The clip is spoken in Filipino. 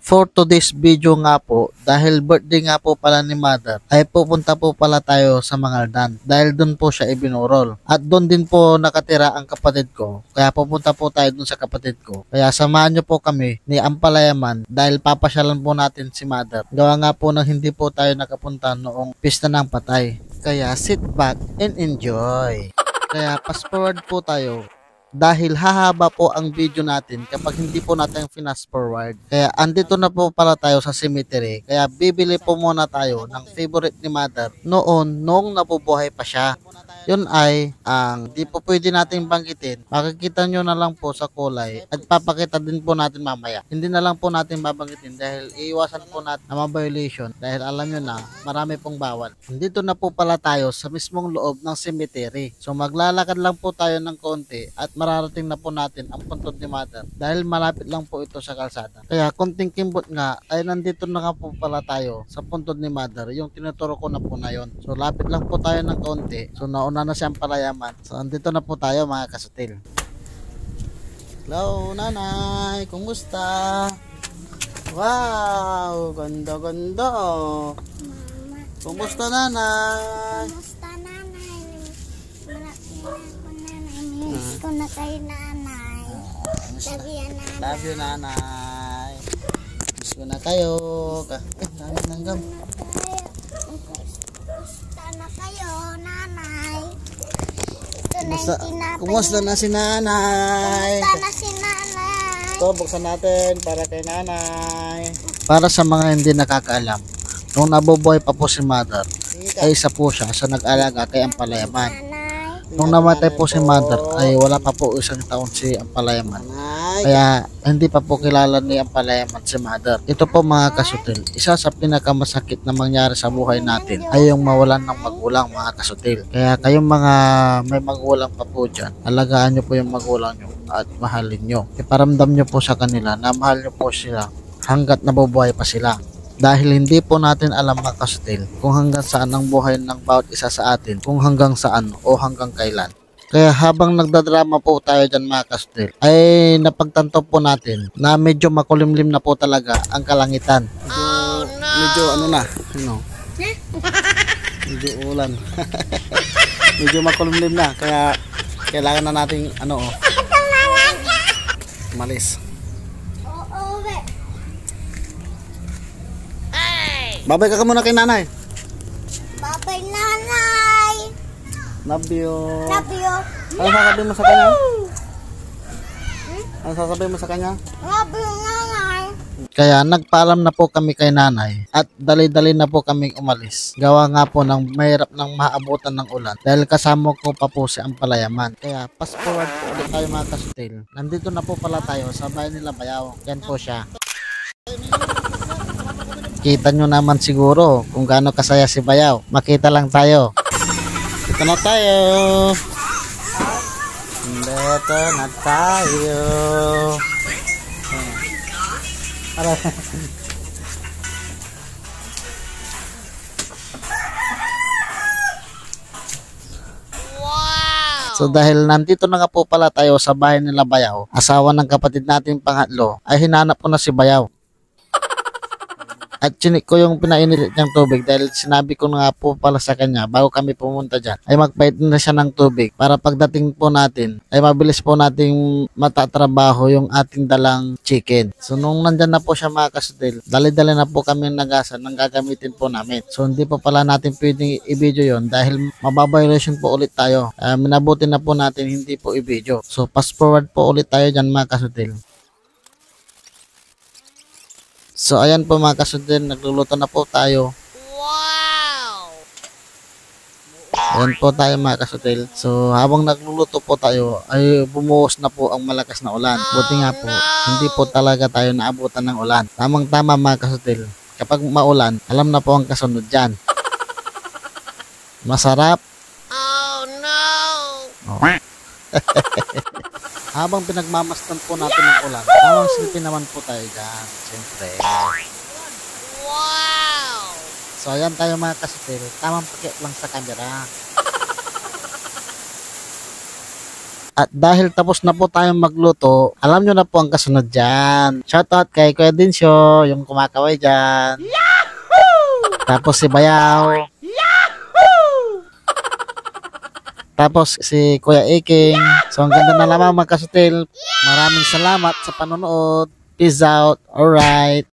For today's video nga po, dahil birthday nga po pala ni Mother, ay pupunta po pala tayo sa Mangaldan dahil doon po siya ibinurol. At doon din po nakatira ang kapatid ko, kaya pupunta po tayo doon sa kapatid ko. Kaya samahan nyo po kami ni Ampalayaman dahil papasyalan po natin si Mother. Gawa nga po nang hindi po tayo nakapunta noong Pista ng Patay. Kaya sit back and enjoy. Kaya fast forward po tayo. Dahil hahaba po ang video natin kapag hindi po natin fast forward. Kaya andito na po pala tayo sa cemetery. Kaya bibili po muna tayo ng favorite ni Mother noong nabubuhay pa siya. Yun ay ang di po pwede natin banggitin. Makikita nyo na lang po sa kulay at papakita din po natin mamaya. Hindi na lang po natin babanggitin dahil iiwasan po natin na ma-violation dahil alam nyo na marami pong bawal. Dito na po pala tayo sa mismong loob ng cemetery. So maglalakad lang po tayo ng konti at mararating na po natin ang puntod ni Mother dahil malapit lang po ito sa kalsada. Kaya konting kimbot nga ay nandito na nga po pala tayo sa puntod ni Mother, yung tinuturo ko na po na yon. So lapit lang po tayo ng konti. So nauna na siyang Ampalayaman. So andito na po tayo mga kasutil. Hello nanay, kumusta? Wow, ganda ganda. Kumusta nanay? Kumusta nanay? Malaki na ako nanay. Miss ko na kayo nanay. Love you nanay. Love you nanay. Miss ko na kayo. Dami nanggam. Kumusta na kayo nanay? Kumusta na si nanay? Kumusta na si nanay? Ito, buksan natin para kay nanay. Para sa mga hindi nakakaalam, nung nabubuhay pa po si Mother, ay isa po siya sa nag-alaga kay Ampalayaman. Nung namatay po si Mother, ay wala pa po isang taon si Ampalayaman. Kaya hindi pa po kilala ni Ampalayaman si Mother. Ito po mga kasutil, isa sa pinakamasakit na mangyari sa buhay natin ay yung mawalan ng magulang mga kasutil. Kaya kayong mga may magulang pa po dyan, alagaan nyo po yung magulang nyo at mahalin nyo. Iparamdam nyo po sa kanila na mahal nyo po sila hanggat nabubuhay pa sila. Dahil hindi po natin alam mga kasutil kung hanggang saan ang buhay ng bawat isa sa atin, kung hanggang saan o hanggang kailan. Kaya habang nagdadrama po tayo dyan mga kasutil, ay napagtanto po natin na medyo makulimlim na po talaga ang kalangitan. Medyo ano na, medyo ulan. Medyo makulimlim na, kaya kailangan na nating malis. Babay ka muna kay nanay. Babay nanay. Love you. Love you. Ano sasabihin mo sa kanya? Ano sasabihin mo sa kanya? Love you nanay. Kaya nagpaalam na po kami kay nanay at dali-dali na po kaming umalis. Gawa nga po ng mahirap ng maabutan ng ulan dahil kasama ko pa po si Ampalayaman. Kaya fast forward po ulit tayo mga kasutil. Nandito na po pala tayo sa bahay nila Bayaw. Yan po siya. Kita nyo naman siguro kung gaano kasaya si Bayaw. Makita lang tayo. Dito na tayo. Dito na tayo. So dahil nandito na nga po pala tayo sa bahay nila Bayaw, asawa ng kapatid nating pangatlo, ay hinanap ko na si Bayaw. At chinik ko yung pinainilit niyang tubig dahil sinabi ko nga po pala sa kanya bago kami pumunta dyan ay magpait na siya ng tubig para pagdating po natin ay mabilis po nating matatrabaho yung ating dalang chicken. So nung nandyan na po siya mga kasutil, dali-dali na po kami nagasan ng gagamitin po namin. So hindi po pala natin pwedeng i-video yon dahil mababiolation po ulit tayo. Minabuti na po natin hindi po i-video. So fast forward po ulit tayo dyan mga kasutil. So ayan po mga kasutil, nagluluto na po tayo. Wow! Ayan po tayo mga kasutil. So habang nagluluto po tayo ay bumuhos na po ang malakas na ulan. Buti nga po, hindi po talaga tayo naabutan ng ulan. Tamang tama mga kasutil. Kapag maulan, alam na po ang kasunod dyan. Masarap. Oh no! Oh. Habang pinagmamastan po natin ng ulan, tamang silpi naman po tayo dyan. Siyempre. Wow! So ayan tayo mga kasutil. Tamang pakit lang sa camera. At dahil tapos na po tayong magluto, alam nyo na po ang kasunod dyan. Shoutout kay Kuya Dinsyo, yung kumakaway dyan. Tapos si Bayaw. Tapos si Kuya Iking. So ang ganda na lamang mga kasutil. Maraming salamat sa panonood. Peace out. Alright.